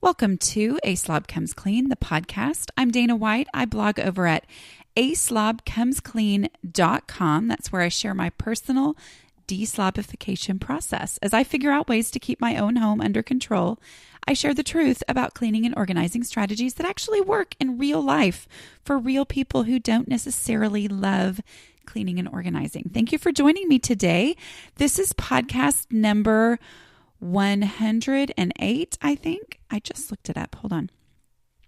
Welcome to A Slob Comes Clean, the podcast. I'm Dana White. I blog over at aslobcomesclean.com. That's where I share my personal deslobification process. As I figure out ways to keep my own home under control, I share the truth about cleaning and organizing strategies that actually work in real life for real people who don't necessarily love cleaning and organizing. Thank you for joining me today. This is podcast number 108, I think. I just looked it up. Hold on.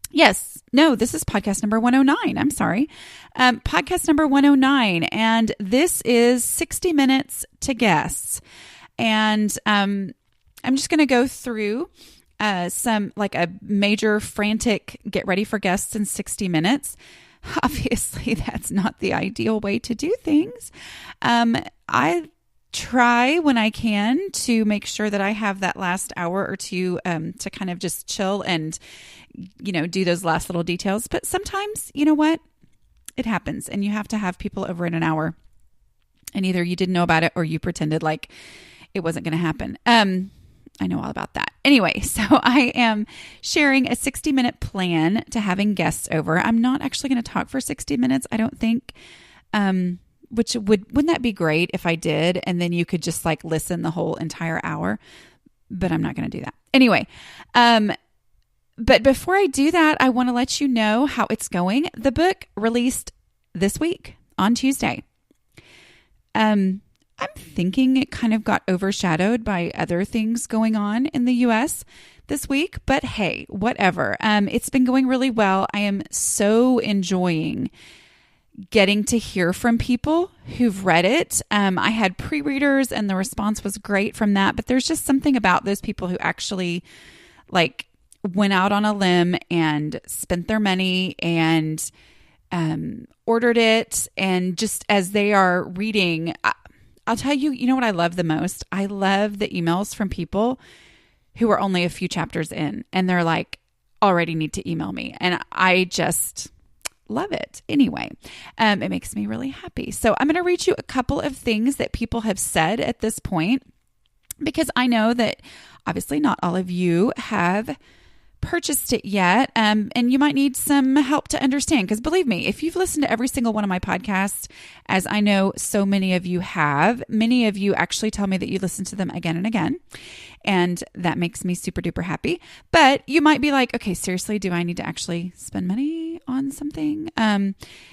Yes. No, this is podcast number 109. I'm sorry. Podcast number 109. And this is 60 minutes to guests. And I'm just going to go through some like a major frantic get ready for guests in 60 minutes. Obviously, that's not the ideal way to do things. I try when I can to make sure that I have that last hour or two to kind of just chill and, do those last little details. But sometimes, you know what? It happens and you have to have people over in an hour. And either you didn't know about it or you pretended like it wasn't going to happen. I know all about that. Anyway, so I am sharing a 60-minute plan to having guests over. I'm not actually going to talk for 60 minutes, I don't think. Wouldn't that be great if I did? And then you could just like listen the whole entire hour, but I'm not going to do that. Anyway, but before I do that, I want to let you know how it's going. The book released this week on Tuesday. I'm thinking it kind of got overshadowed by other things going on in the US this week, but hey, whatever. It's been going really well. I am so enjoying getting to hear from people who've read it. I had pre-readers and the response was great from that, but there's just something about those people who actually like went out on a limb and spent their money and ordered it. And just as they are reading, I'll tell you, you know what I love the most? I love the emails from people who are only a few chapters in and they're like, already need to email me. And I just love it. Anyway, it makes me really happy. So I'm going to read you a couple of things that people have said at this point, because I know that obviously not all of you have purchased it yet. And you might need some help to understand, because believe me, if you've listened to every single one of my podcasts, as I know so many of you have, many of you actually tell me that you listen to them again and again. And that makes me super duper happy. But you might be like, okay, seriously, do I need to actually spend money on something?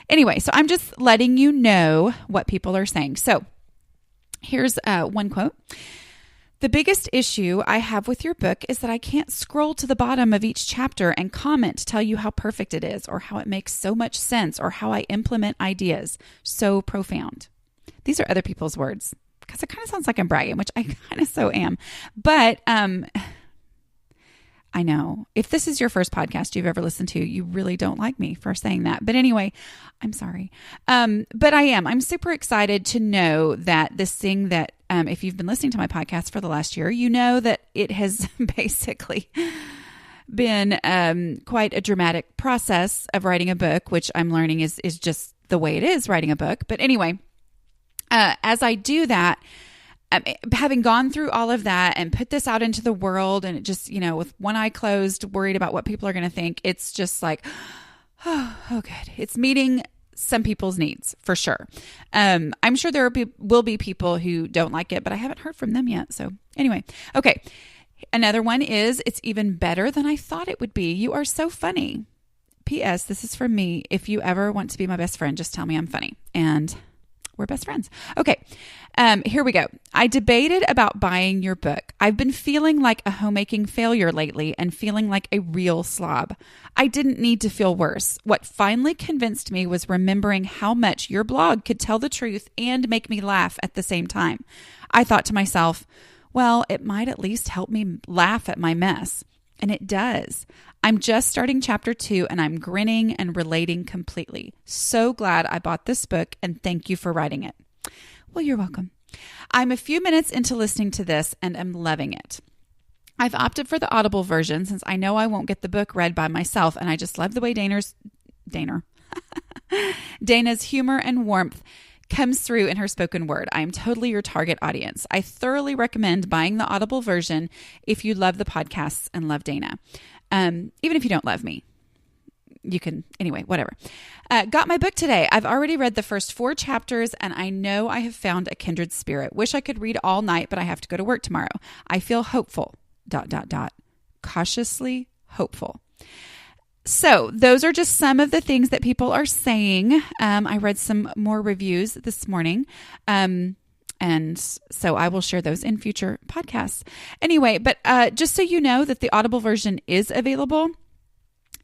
Anyway, so I'm just letting you know what people are saying. So here's one quote. The biggest issue I have with your book is that I can't scroll to the bottom of each chapter and comment to tell you how perfect it is, or how it makes so much sense, or how I implement ideas. So profound. These are other people's words, because it kind of sounds like I'm bragging, which I kind of so am. But I know if this is your first podcast you've ever listened to, you really don't like me for saying that. But anyway, I'm sorry. But I am. I'm super excited to know that this thing that, if you've been listening to my podcast for the last year, you know that it has basically been quite a dramatic process of writing a book, which I'm learning is just the way it is writing a book. But anyway, as I do that, having gone through all of that and put this out into the world, and it just, with one eye closed, worried about what people are going to think, it's just like, oh, good. It's meeting some people's needs for sure. I'm sure there will be people who don't like it, but I haven't heard from them yet. So anyway, okay. Another one is, it's even better than I thought it would be. You are so funny. P.S. This is from me. If you ever want to be my best friend, just tell me I'm funny. And we're best friends. Okay. Here we go. I debated about buying your book. I've been feeling like a homemaking failure lately and feeling like a real slob. I didn't need to feel worse. What finally convinced me was remembering how much your blog could tell the truth and make me laugh at the same time. I thought to myself, well, it might at least help me laugh at my mess. And it does. I'm just starting chapter 2 and I'm grinning and relating completely. So glad I bought this book, and thank you for writing it. Well, you're welcome. I'm a few minutes into listening to this and I'm loving it. I've opted for the Audible version since I know I won't get the book read by myself, and I just love the way Dana's humor and warmth comes through in her spoken word. I am totally your target audience. I thoroughly recommend buying the Audible version if you love the podcasts and love Dana. Even if you don't love me, you can, anyway, whatever. Got my book today. I've already read the first 4 chapters and I know I have found a kindred spirit. Wish I could read all night, but I have to go to work tomorrow. I feel hopeful, ... cautiously hopeful. So those are just some of the things that people are saying. I read some more reviews this morning. And so I will share those in future podcasts. Anyway, but just so you know that the Audible version is available.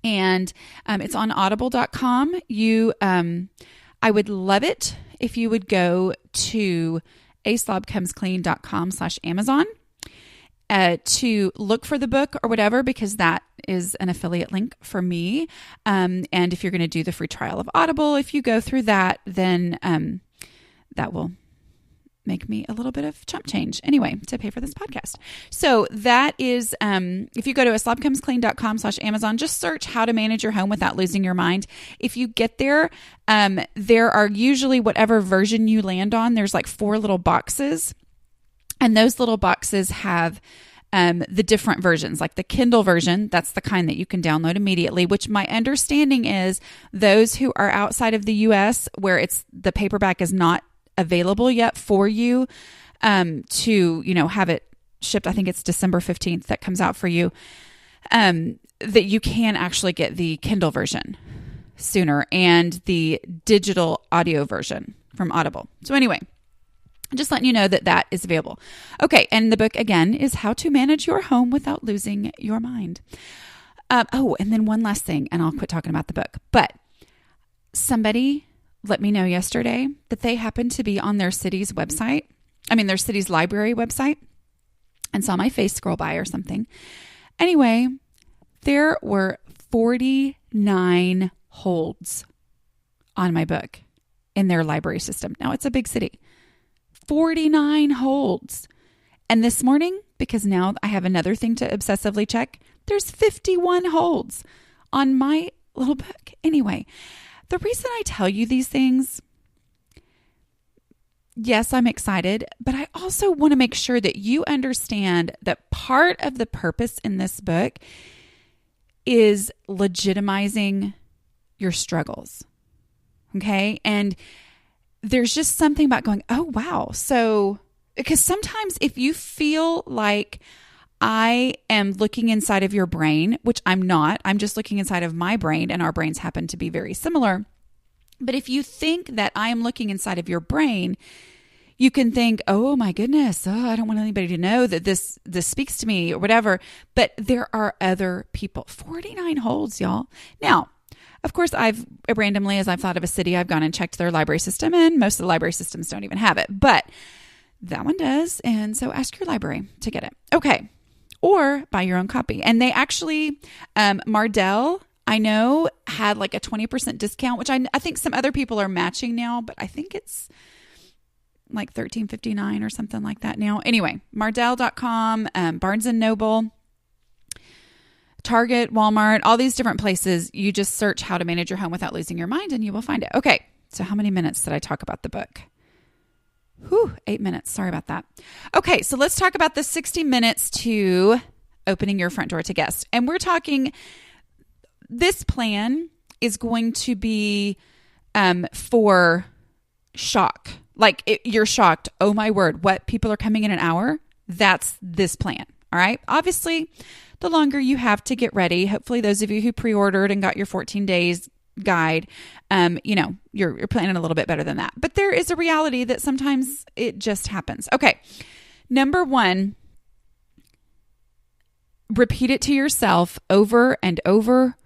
And it's on audible.com. I would love it if you would go to aslobcomesclean.com/Amazon to look for the book or whatever, because that is an affiliate link for me. And if you're going to do the free trial of Audible, if you go through that, then that will make me a little bit of chump change anyway to pay for this podcast. So that is, if you go to aslobcomesclean.com/Amazon, just search how to manage your home without losing your mind. If you get there, there are usually whatever version you land on, there's like 4 little boxes, and those little boxes have the different versions, like the Kindle version. That's the kind that you can download immediately, which my understanding is those who are outside of the US where the paperback is not available yet for you to, have it shipped. I think it's December 15th that comes out for you, that you can actually get the Kindle version sooner and the digital audio version from Audible. So anyway, just letting you know that is available. Okay. And the book again is How to Manage Your Home Without Losing Your Mind. And then one last thing, and I'll quit talking about the book, but somebody let me know yesterday that they happened to be on their city's website. Their city's library website, and saw my face scroll by or something. Anyway, there were 49 holds on my book in their library system. Now it's a big city. 49 holds. And this morning, because now I have another thing to obsessively check, there's 51 holds on my little book. Anyway, the reason I tell you these things, yes, I'm excited, but I also want to make sure that you understand that part of the purpose in this book is legitimizing your struggles. Okay? And there's just something about going, oh, wow. So, because sometimes if you feel like I am looking inside of your brain, which I'm not, I'm just looking inside of my brain, and our brains happen to be very similar. But if you think that I am looking inside of your brain, you can think, oh my goodness, I don't want anybody to know that this speaks to me or whatever. But there are other people. 49 holds, y'all. Now, of course, I've randomly, as I've thought of a city, I've gone and checked their library system, and most of the library systems don't even have it. But that one does. And so ask your library to get it. Okay. Or buy your own copy. And they actually, Mardell, I know, had like a 20% discount, which I think some other people are matching now, but I think it's like $13.59 or something like that now. Anyway, Mardell.com, Barnes & Noble, Target, Walmart, all these different places. You just search How to Manage Your Home Without Losing Your Mind and you will find it. Okay, so how many minutes did I talk about the book? 8 minutes. Sorry about that. Okay, so let's talk about the 60 minutes to opening your front door to guests. And we're talking, this plan is going to be for shock. Like you're shocked. Oh my word, what, people are coming in an hour? That's this plan. All right. Obviously, the longer you have to get ready, hopefully those of you who pre-ordered and got your 14 days guide, you're planning a little bit better than that. But there is a reality that sometimes it just happens. Okay. Number 1, repeat it to yourself over and over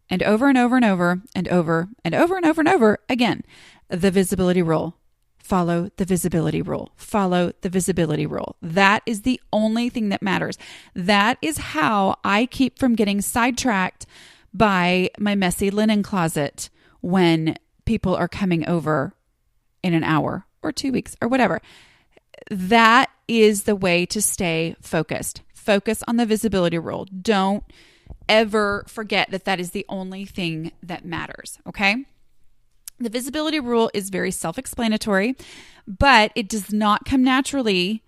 and over and over and over and over and over and over and over again. The visibility rule. Follow the visibility rule. Follow the visibility rule. That is the only thing that matters. That is how I keep from getting sidetracked by my messy linen closet when people are coming over in an hour or 2 weeks or whatever. That is the way to stay focused. Focus on the visibility rule. Don't ever forget that is the only thing that matters. Okay? The visibility rule is very self-explanatory, but it does not come naturally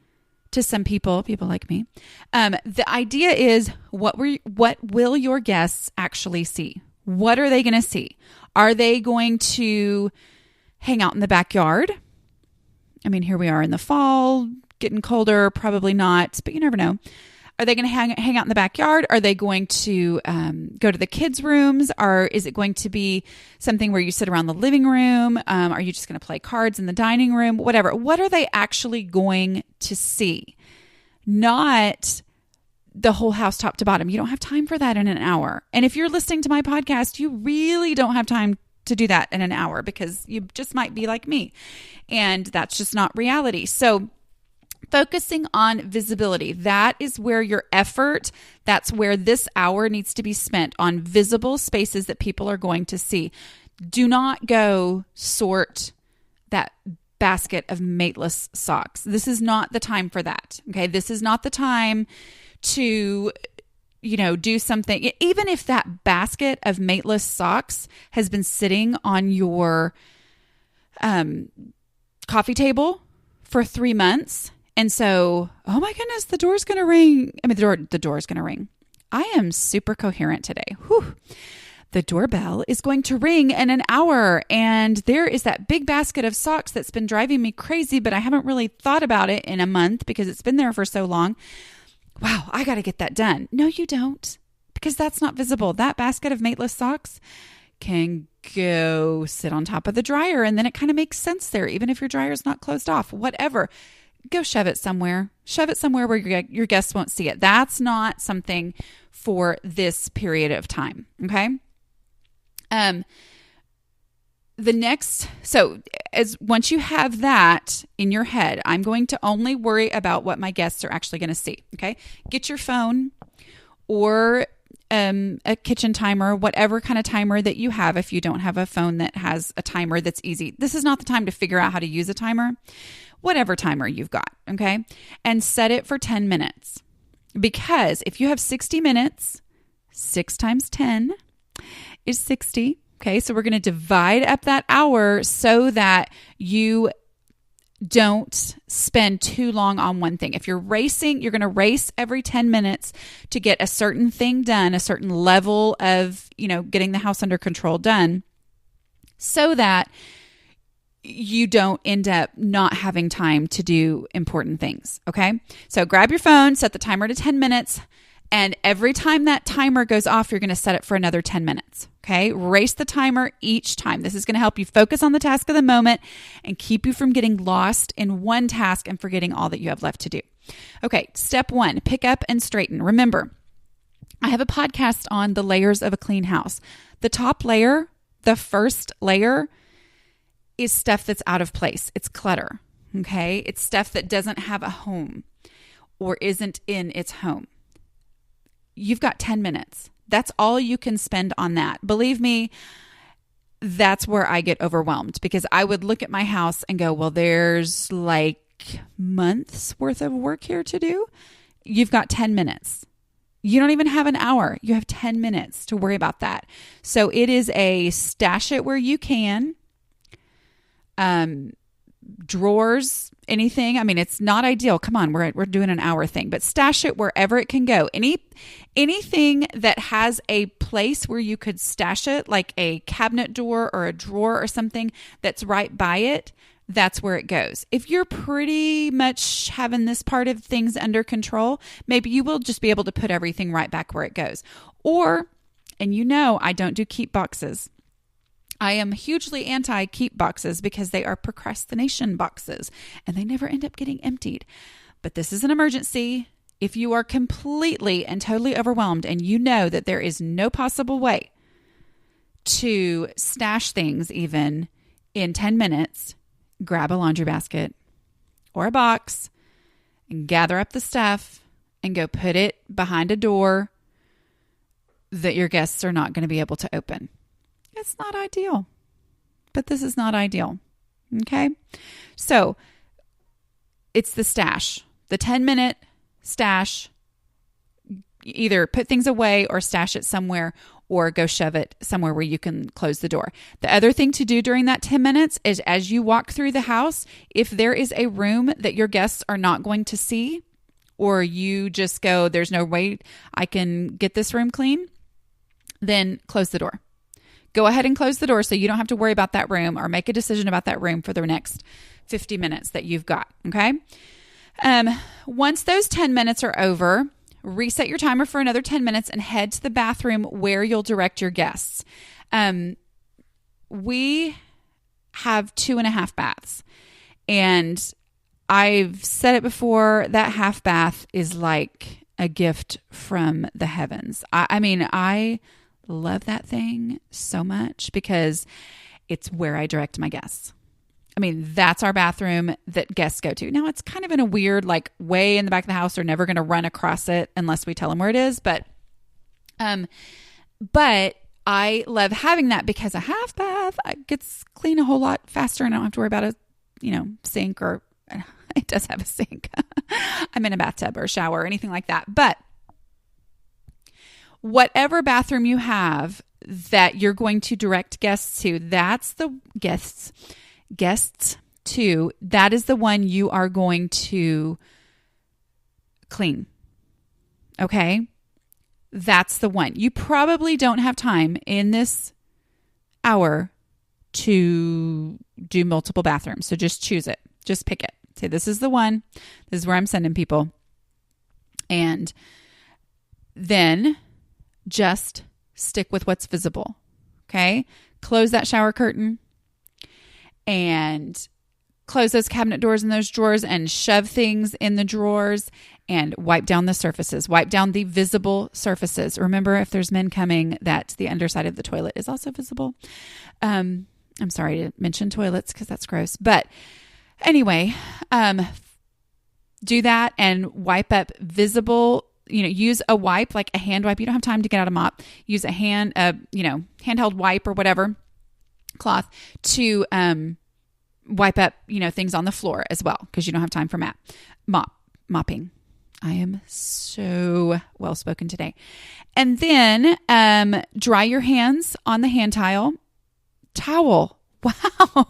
to some people like me. The idea is what will your guests actually see? What are they going to see? Are they going to hang out in the backyard? I mean, here we are in the fall, getting colder, probably not, but you never know. Are they going to hang out in the backyard? Are they going to go to the kids' rooms? Or is it going to be something where you sit around the living room? Are you just going to play cards in the dining room? Whatever. What are they actually going to see? Not the whole house top to bottom. You don't have time for that in an hour. And if you're listening to my podcast, you really don't have time to do that in an hour because you just might be like me. And that's just not reality. So focusing on visibility, that is where your effort, that's where this hour needs to be spent, on visible spaces that people are going to see. Do not go sort that basket of mateless socks. This is not the time for that. Okay. This is not the time to, do something. Even if that basket of mateless socks has been sitting on your coffee table for 3 months. And so, oh my goodness, the door's going to ring. I mean, the door's going to ring. I am super coherent today. Whew. The doorbell is going to ring in an hour. And there is that big basket of socks that's been driving me crazy, but I haven't really thought about it in a month because it's been there for so long. Wow, I got to get that done. No, you don't, because that's not visible. That basket of mateless socks can go sit on top of the dryer, and then it kind of makes sense there, even if your dryer's not closed off, whatever. Go shove it somewhere. Shove it somewhere where your guests won't see it. That's not something for this period of time. Okay. Once you have that in your head, I'm going to only worry about what my guests are actually going to see. Okay. Get your phone or a kitchen timer, whatever kind of timer that you have. If you don't have a phone that has a timer that's easy, this is not the time to figure out how to use a timer. Whatever timer you've got, okay? And set it for 10 minutes. Because if you have 60 minutes, 6 times 10 is 60. Okay, so we're going to divide up that hour so that you don't spend too long on one thing. If you're racing, you're going to race every 10 minutes to get a certain thing done, a certain level of, getting the house under control done, so that you don't end up not having time to do important things. Okay. So grab your phone, set the timer to 10 minutes. And every time that timer goes off, you're going to set it for another 10 minutes. Okay. Race the timer each time. This is going to help you focus on the task of the moment and keep you from getting lost in one task and forgetting all that you have left to do. Okay. Step 1, pick up and straighten. Remember, I have a podcast on the layers of a clean house. The top layer, the first layer, is stuff that's out of place. It's clutter, okay? It's stuff that doesn't have a home or isn't in its home. You've got 10 minutes. That's all you can spend on that. Believe me, that's where I get overwhelmed, because I would look at my house and go, well, there's like months worth of work here to do. You've got 10 minutes. You don't even have an hour. You have 10 minutes to worry about that. So it is a stash it where you can. Drawers, anything. I mean, it's not ideal. Come on, we're doing an hour thing, but stash it wherever it can go. Anything that has a place where you could stash it, like a cabinet door or a drawer or something that's right by it, that's where it goes. If you're pretty much having this part of things under control, maybe you will just be able to put everything right back where it goes. Or, and I don't do keep boxes. I am hugely anti-keep boxes because they are procrastination boxes and they never end up getting emptied. But this is an emergency. If you are completely and totally overwhelmed and you know that there is no possible way to stash things even in 10 minutes, grab a laundry basket or a box and gather up the stuff and go put it behind a door that your guests are not going to be able to open. It's not ideal, but this is not ideal. Okay. So it's the stash, the 10-minute stash. either put things away or stash it somewhere or go shove it somewhere where you can close the door. The other thing to do during that 10 minutes is as you walk through the house, if there is a room that your guests are not going to see, or you just go, there's no way I can get this room clean, then close the door. Go ahead and close the door so you don't have to worry about that room or make a decision about that room for the next 50 minutes that you've got, okay? Once those 10 minutes are over, reset your timer for another 10 minutes and head to the bathroom where you'll direct your guests. We have 2.5 baths, and I've said it before, that half bath is like a gift from the heavens. I love that thing so much because it's where I direct my guests. That's our bathroom that guests go to. Now, it's kind of in a weird, like, way in the back of the house. They're never going to run across it unless we tell them where it is. But I love having that because a half bath gets clean a whole lot faster, and I don't have to worry about a, sink, or it does have a sink. I'm in a bathtub or a shower or anything like that. But whatever bathroom you have that you're going to direct guests to, that's the guests to, that is the one you are going to clean. Okay? That's the one. You probably don't have time in this hour to do multiple bathrooms. So just choose it. Just pick it. Say, this is the one. This is where I'm sending people. And then just stick with what's visible. Okay? Close that shower curtain and close those cabinet doors and those drawers and shove things in the drawers and wipe down the surfaces. Wipe down the visible surfaces. Remember, if there's men coming, that the underside of the toilet is also visible. I'm sorry to mention toilets because that's gross. But anyway, do that and wipe up visible. Use a wipe, like a hand wipe. You don't have time to get out a mop. Use a handheld wipe or whatever, cloth, to wipe up, things on the floor as well, because you don't have time for mopping. I am so well spoken today. And then dry your hands on the hand towel. Wow.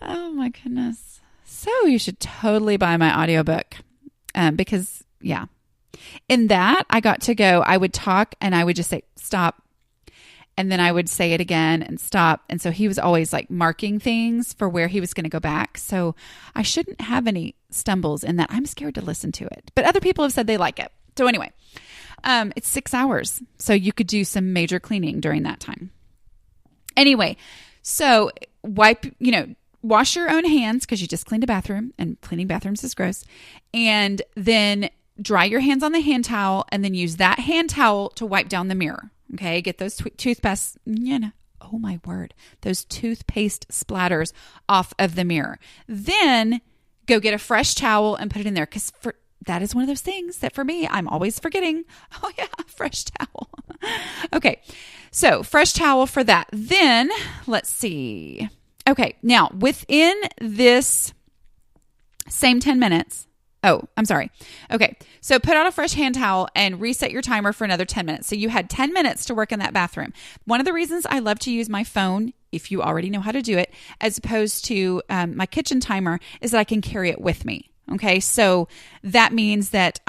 Oh my goodness. So you should totally buy my audiobook. Because in that I got to go, I would talk and I would just say, stop. And then I would say it again and stop. And so he was always like marking things for where he was going to go back. So I shouldn't have any stumbles in that. I'm scared to listen to it, but other people have said they like it. So anyway, it's 6 hours. So you could do some major cleaning during that time. Anyway, so wash your own hands because you just cleaned a bathroom, and cleaning bathrooms is gross. And then dry your hands on the hand towel, and then use that hand towel to wipe down the mirror. Okay, get those toothpaste, oh my word, those toothpaste splatters off of the mirror. Then go get a fresh towel and put it in there, because that is one of those things that for me, I'm always forgetting. Oh yeah, fresh towel. Okay, so fresh towel for that. Then let's see. Okay, now within this same 10 minutes, okay, so put on a fresh hand towel and reset your timer for another 10 minutes. So you had 10 minutes to work in that bathroom. One of the reasons I love to use my phone, if you already know how to do it, as opposed to my kitchen timer, is that I can carry it with me. Okay, so that means that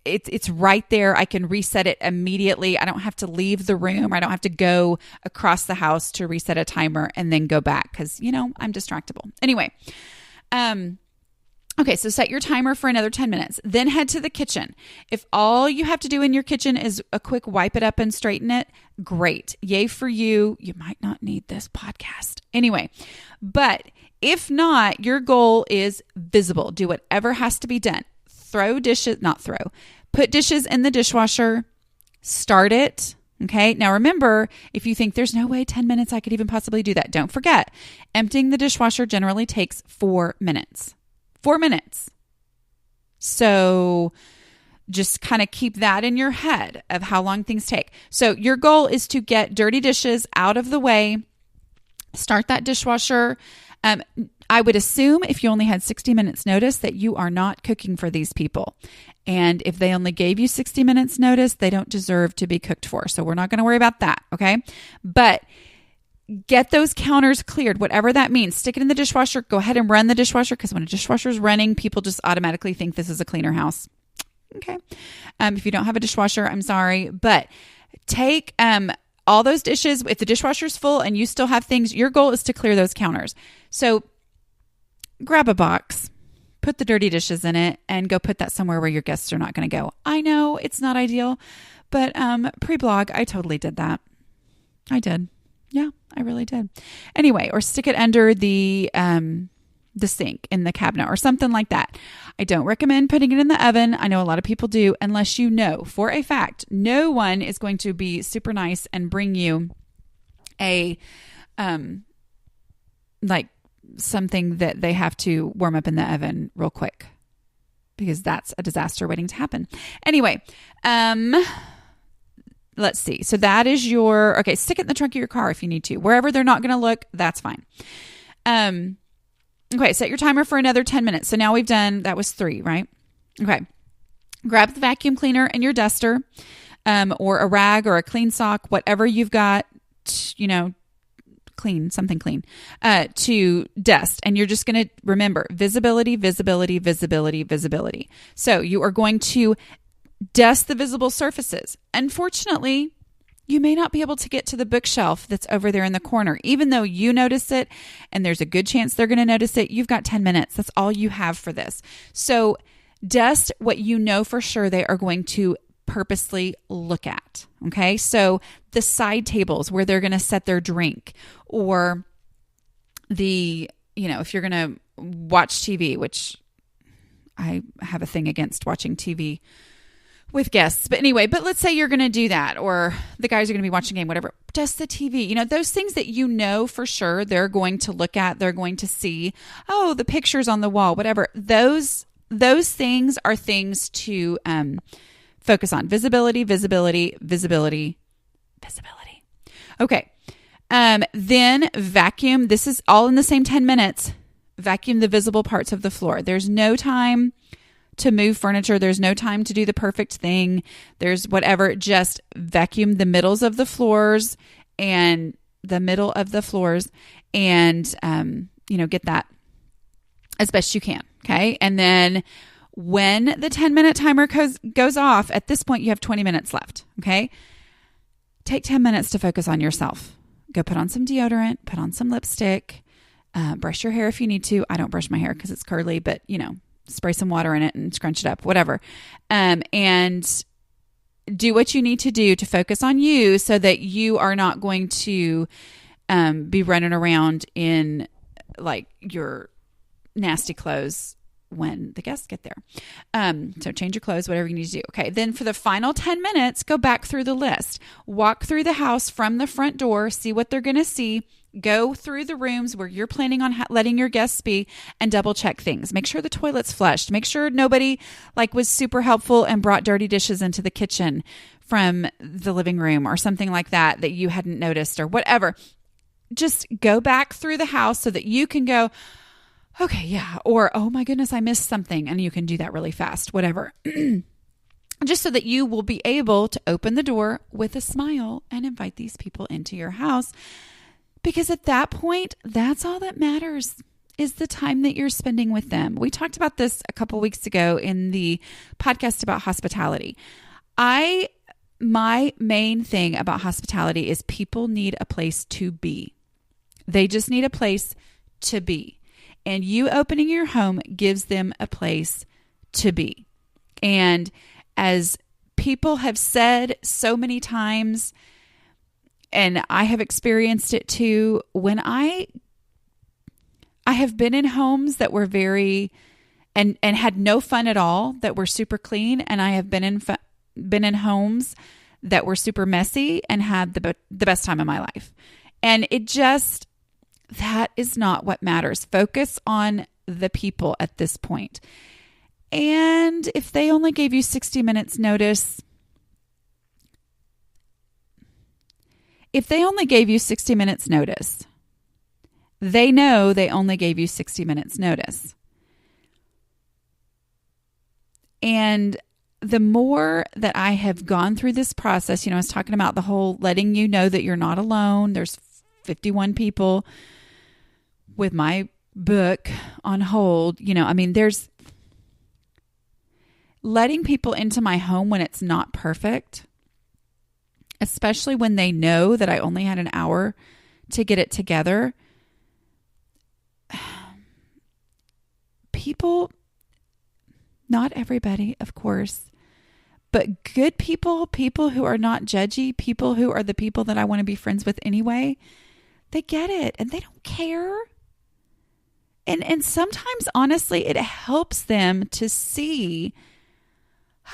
it's right there. I can reset it immediately. I don't have to leave the room. I don't have to go across the house to reset a timer and then go back because, I'm distractible. Anyway, okay, so set your timer for another 10 minutes. Then head to the kitchen. If all you have to do in your kitchen is a quick wipe it up and straighten it, great. Yay for you. You might not need this podcast. Anyway, but if not, your goal is visible. Do whatever has to be done. Put dishes in the dishwasher, start it. Okay. Now remember, if you think there's no way 10 minutes I could even possibly do that, don't forget, emptying the dishwasher generally takes 4 minutes. 4 minutes. So just kind of keep that in your head of how long things take. So your goal is to get dirty dishes out of the way, start that dishwasher. I would assume if you only had 60 minutes notice that you are not cooking for these people. And if they only gave you 60 minutes notice, they don't deserve to be cooked for. So we're not going to worry about that. Okay. But get those counters cleared, whatever that means. Stick it in the dishwasher. Go ahead and run the dishwasher, because when a dishwasher is running, people just automatically think this is a cleaner house. Okay. If you don't have a dishwasher, I'm sorry, but take all those dishes. If the dishwasher's full and you still have things, your goal is to clear those counters. So grab a box, put the dirty dishes in it, and go put that somewhere where your guests are not going to go. I know it's not ideal, but pre-blog, I totally did that. I did. Yeah, I really did. Anyway, or stick it under the sink in the cabinet or something like that. I don't recommend putting it in the oven. I know a lot of people do, unless you know for a fact no one is going to be super nice and bring you a like something that they have to warm up in the oven real quick, because that's a disaster waiting to happen. Anyway, let's see. So that is okay, stick it in the trunk of your car if you need to. Wherever they're not going to look, that's fine. Okay, set your timer for another 10 minutes. So now that was 3, right? Okay. Grab the vacuum cleaner and your duster, or a rag or a clean sock, whatever you've got, something clean, to dust. And you're just going to remember visibility, visibility, visibility, visibility. So you are going to dust the visible surfaces. Unfortunately, you may not be able to get to the bookshelf that's over there in the corner. Even though you notice it, and there's a good chance they're going to notice it, you've got 10 minutes. That's all you have for this. So dust what you know for sure they are going to purposely look at. Okay. So the side tables where they're going to set their drink, or if you're going to watch TV, which I have a thing against watching TV with guests. But let's say you're going to do that, or the guys are going to be watching a game, whatever, just the TV, those things that for sure they're going to look at, they're going to see, the pictures on the wall, whatever. Those things are things to focus on. Visibility, visibility, visibility, visibility. Okay. Then vacuum. This is all in the same 10 minutes. Vacuum the visible parts of the floor. There's no time to move furniture. There's no time to do the perfect thing. There's whatever. Just vacuum the middles of the floors and get that as best you can. Okay. And then when the 10-minute timer goes off, at this point, you have 20 minutes left. Okay. Take 10 minutes to focus on yourself. Go put on some deodorant, put on some lipstick, brush your hair if you need to. I don't brush my hair because it's curly, but spray some water in it and scrunch it up, whatever. And do what you need to do to focus on you, so that you are not going to be running around in like your nasty clothes when the guests get there. So change your clothes, whatever you need to do. Okay. Then for the final 10 minutes, go back through the list, walk through the house from the front door, see what they're going to see, go through the rooms where you're planning on letting your guests be, and double check things. Make sure the toilet's flushed. Make sure nobody was super helpful and brought dirty dishes into the kitchen from the living room or something like that you hadn't noticed, or whatever. Just go back through the house so that you can go, okay, yeah. Or, oh my goodness, I missed something. And you can do that really fast, whatever. Just so that you will be able to open the door with a smile and invite these people into your house. Because at that point, that's all that matters, is the time that you're spending with them. We talked about this a couple weeks ago in the podcast about hospitality. My main thing about hospitality is people need a place to be. They just need a place to be. And you opening your home gives them a place to be. And as people have said so many times, and I have experienced it too, when I have been in homes that were very, and had no fun at all, that were super clean. And I have been in homes that were super messy and had the best time of my life. And that is not what matters. Focus on the people at this point. And if they only gave you 60 minutes notice, They know they only gave you 60 minutes notice. And the more that I have gone through this process, I was talking about the whole letting you know that you're not alone. There's 51 people with my book on hold. There's letting people into my home when it's not perfect, especially when they know that I only had an hour to get it together. People, not everybody, of course, but good people who are not judgy, people who are the people that I want to be friends with anyway, they get it and they don't care. And sometimes, honestly, it helps them to see,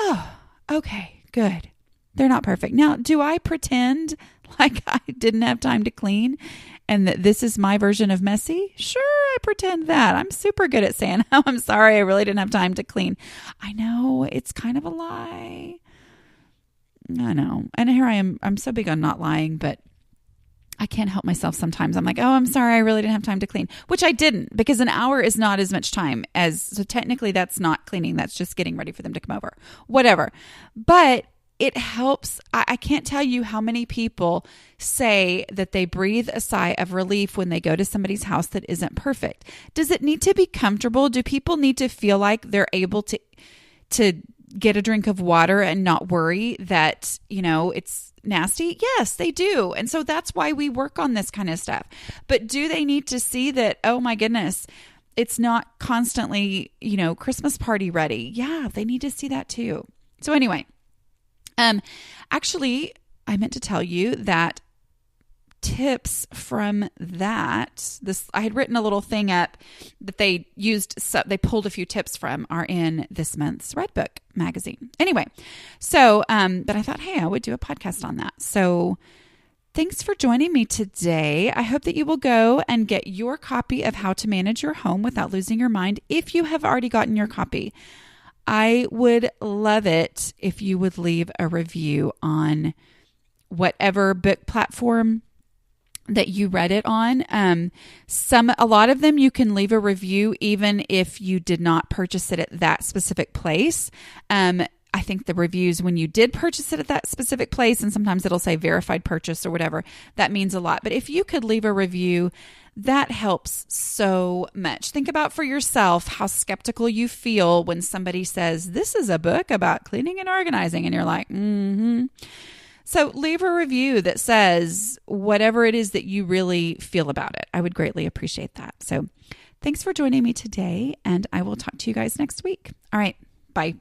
oh, okay, good. They're not perfect. Now, do I pretend like I didn't have time to clean and that this is my version of messy? Sure, I pretend that. I'm super good at saying, oh, I'm sorry, I really didn't have time to clean. I know, it's kind of a lie. I know. And here I am. I'm so big on not lying, but I can't help myself sometimes. I'm like, oh, I'm sorry, I really didn't have time to clean, which I didn't, because an hour is not as much time so technically that's not cleaning. That's just getting ready for them to come over, whatever. But it helps. I can't tell you how many people say that they breathe a sigh of relief when they go to somebody's house that isn't perfect. Does it need to be comfortable? Do people need to feel like they're able to get a drink of water and not worry that, it's nasty? Yes, they do. And so that's why we work on this kind of stuff. But do they need to see that, oh my goodness, it's not constantly, Christmas party ready? Yeah, they need to see that too. So anyway, actually, I meant to tell you that tips from that, I had written a little thing up that they used, so they pulled a few tips from, are in this month's Redbook magazine. Anyway, so, but I thought, hey, I would do a podcast on that. So thanks for joining me today. I hope that you will go and get your copy of How to Manage Your Home Without Losing Your Mind if you have already gotten your copy. I would love it if you would leave a review on whatever book platform that you read it on. A lot of them you can leave a review even if you did not purchase it at that specific place. I think the reviews when you did purchase it at that specific place, and sometimes it'll say verified purchase or whatever, that means a lot. But if you could leave a review, that helps so much. Think about for yourself how skeptical you feel when somebody says, this is a book about cleaning and organizing. And you're like, So leave a review that says whatever it is that you really feel about it. I would greatly appreciate that. So thanks for joining me today, and I will talk to you guys next week. All right. Bye.